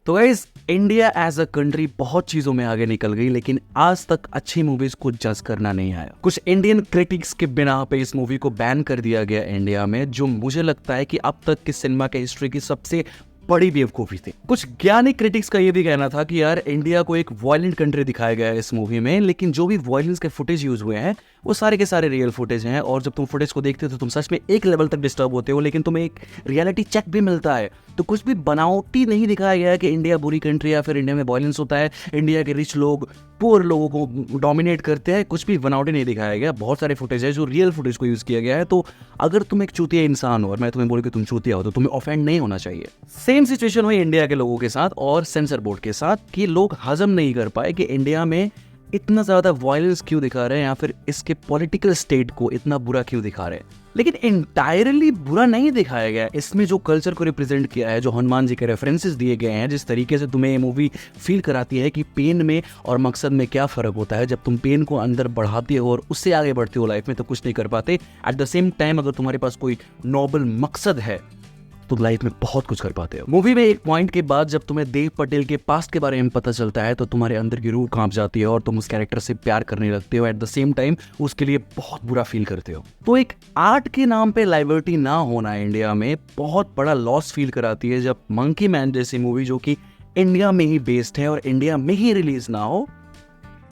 तो guys, India as a country बहुत चीजों में आगे निकल गई, लेकिन आज तक अच्छी मूवीज को जज करना नहीं आया। कुछ इंडियन क्रिटिक्स के बिना पे इस मूवी को बैन कर दिया गया इंडिया में, जो मुझे लगता है कि अब तक की सिनेमा के हिस्ट्री की सबसे बड़ी बेवकूफी थी। कुछ ज्ञानी क्रिटिक्स का ये भी कहना था कि यार इंडिया को एक वायलेंट कंट्री दिखाया गया है इस मूवी में, लेकिन जो भी वायलेंस के फुटेज यूज हुए हैं वो सारे के सारे रियल फुटेज हैं। और जब तुम फुटेज को देखते हो तो तुम सच में एक लेवल तक डिस्टर्ब होते हो, लेकिन तुम्हें एक रियलिटी चेक भी मिलता है। तो कुछ भी बनावटी नहीं दिखाया गया है कि इंडिया बुरी कंट्री या फिर इंडिया में वायलेंस होता है, इंडिया के रिच लोग पुअर लोगों को डोमिनेट करते हैं। कुछ भी बनावटी नहीं दिखाया गया। बहुत सारे फुटेज है जो रियल फुटेज को यूज किया गया है। तो अगर तुम एक चूतिया इंसान हो और मैं तुम्हें बोलूं कि तुम चूतिया हो, तो तुम्हें ऑफेंड नहीं होना चाहिए। सेम सिचुएशन हुई इंडिया के लोगों के साथ और सेंसर बोर्ड के साथ कि लोग हजम नहीं कर पाए कि इंडिया में इतना ज्यादा वायलेंस क्यों दिखा रहे हैं या फिर इसके पॉलिटिकल स्टेट को इतना बुरा क्यों दिखा रहे हैं। लेकिन इंटायरली बुरा नहीं दिखाया गया। इसमें जो कल्चर को रिप्रेजेंट किया है, जो हनुमान जी के रेफरेंसेस दिए गए हैं, जिस तरीके से तुम्हें ये मूवी फील कराती है कि पेन में और मकसद में क्या फर्क होता है। जब तुम पेन को अंदर बढ़ाते हो और उससे आगे बढ़ते हो लाइफ में, तो कुछ नहीं कर पाते। एट द सेम टाइम अगर तुम्हारे पास कोई नोबल मकसद है तो लाइफ में बहुत कुछ कर पाते हो। मूवी में एक पॉइंट के बाद जब तुम्हें देव पटेल के पास्ट के बारे में पता चलता है तो तुम्हारे अंदर की रूह कांप जाती है और तुम उस कैरेक्टर से प्यार करने लगते हो। एट द सेम टाइम उसके लिए बहुत बुरा फील करते हो। तो एक आर्ट के नाम पे लाइबर्टी ना होना इंडिया में बहुत बड़ा लॉस फील कराती है, जब मंकी मैन जैसी मूवी जो कि इंडिया में ही बेस्ड है और इंडिया में ही रिलीज ना हो।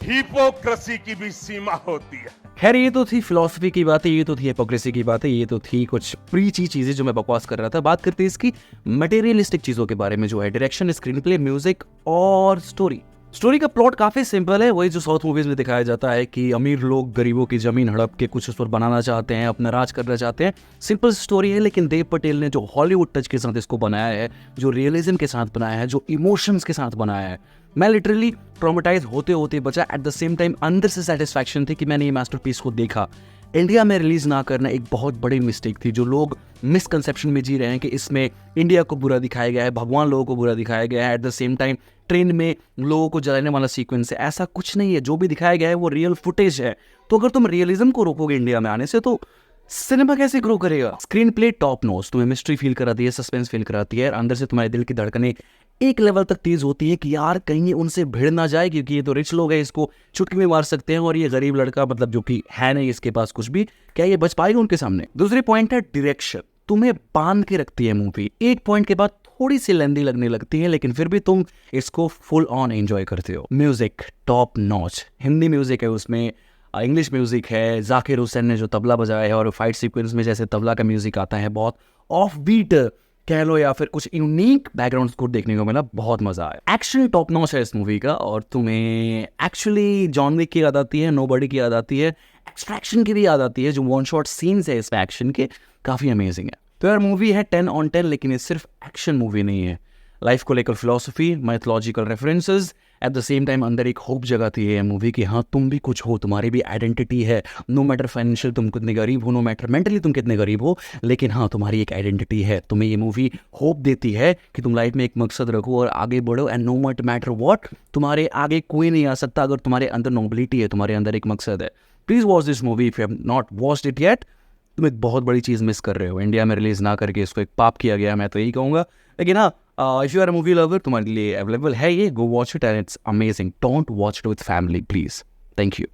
हिपोक्रेसी की भी सीमा होती है। खैर, ये तो थी फिलॉसफी की बातें, ये तो थी हिपोक्रेसी की बातें, ये तो थी कुछ प्रीची चीजें जो मैं बकवास कर रहा था। बात करते हैं इसकी मटेरियलिस्टिक चीजों के बारे में, जो है डायरेक्शन, स्क्रीन प्ले, म्यूजिक और स्टोरी। स्टोरी का प्लॉट काफी सिंपल है, वही जो साउथ मूवीज में दिखाया जाता है कि अमीर लोग गरीबों की जमीन हड़प के कुछ उस पर बनाना चाहते हैं, अपना राज करना चाहते हैं। सिंपल स्टोरी है, लेकिन देव पटेल ने जो हॉलीवुड टच के साथ इसको बनाया है, जो रियलिज्म के साथ बनाया है, जो इमोशंस के साथ बनाया है, मैं लिटरली ट्रॉमेटाइज होते होते बचा। एट द सेम टाइम अंदर से सेटिस्फैक्शन थी कि मैंने ये मास्टरपीस को देखा। इंडिया में रिलीज ना करना एक बहुत बड़ी मिस्टेक थी। जो लोग मिसकंसेप्शन में जी रहे हैं कि इसमें इंडिया को बुरा दिखाया गया है, भगवान लोगों को बुरा दिखाया गया है, at the same time train में लोगों को जलाने वाला सीक्वेंस है, ऐसा कुछ नहीं है। जो भी दिखाया गया है वो रियल फुटेज है। तो अगर तुम रियलिज्म को रोकोगे इंडिया में आने से, तो सिनेमा कैसे ग्रो करेगा। स्क्रीन प्ले टॉप नॉच, तुम्हें मिस्ट्री फील कराती है, सस्पेंस फील कराती है, और अंदर से तुम्हारे दिल की धड़कनें एक लेवल तक तेज होती है कि यार कहीं उनसे भिड़ ना जाए, क्योंकि ये तो रिच लोग हैं, इसको चुटकी में मार सकते हैं, और ये गरीब लड़का मतलब जो कि है नहीं इसके पास कुछ भी, क्या ये बच पाएगा उनके सामने। दूसरी पॉइंट है डायरेक्शन। तुम्हें बांध के रखती है मूवी। एक पॉइंट के बाद थोड़ी सी लेंदी लगने लगती है, लेकिन फिर भी तुम इसको फुल ऑन एंजॉय करते हो। Music top notch, Hindi music है उसमें, इंग्लिश म्यूजिक है, जाकिर हुसैन ने जो तबला बजाया है, और फाइट सीक्वेंस में जैसे तबला का म्यूजिक आता है, बहुत ऑफ बीट कह लो या फिर कुछ यूनिक बैकग्राउंड स्कोर देखने को मिला, बहुत मजा आया। एक्शन टॉप नॉच है इस मूवी का, और तुम्हें एक्चुअली जॉन विक की याद आती है, नोबडी की याद आती है, एक्सट्रैक्शन की भी याद आती है। जो वन शॉट सीन्स है इसमें एक्शन के, काफी अमेजिंग है। तो यार मूवी है 10 on 10, लेकिन ये सिर्फ एक्शन मूवी नहीं है। लाइफ को लेकर philosophy, mythological references, at the same time अंदर एक होप जगाती है मूवी कि हाँ तुम भी कुछ हो, तुम्हारी भी आइडेंटिटी है। नो मैटर फाइनेंशियल तुम कितने गरीब हो, नो मैटर मेंटली तुम कितने गरीब हो, लेकिन हाँ तुम्हारी एक आइडेंटिटी है। तुम्हें ये मूवी होप देती है कि तुम लाइफ में एक मकसद रखो और आगे बढ़ो, एंड नो मैटर व्हाट तुम्हारे आगे कोई नहीं आ सकता अगर तुम्हारे अंदर नोबिलिटी है, तुम्हारे अंदर एक मकसद है। Please watch this movie if you have not watched it yet. तुम एक बहुत बड़ी चीज़ मिस कर रहे हो। इंडिया में रिलीज ना करके इसको एक पाप किया गया, मैं तो यही कहूँगा। लेकिन हाँ, if you are a movie lover, तुम्हारे लिए अवेलेबल है ये, go watch it and it's amazing. Don't watch it with family please. Thank you.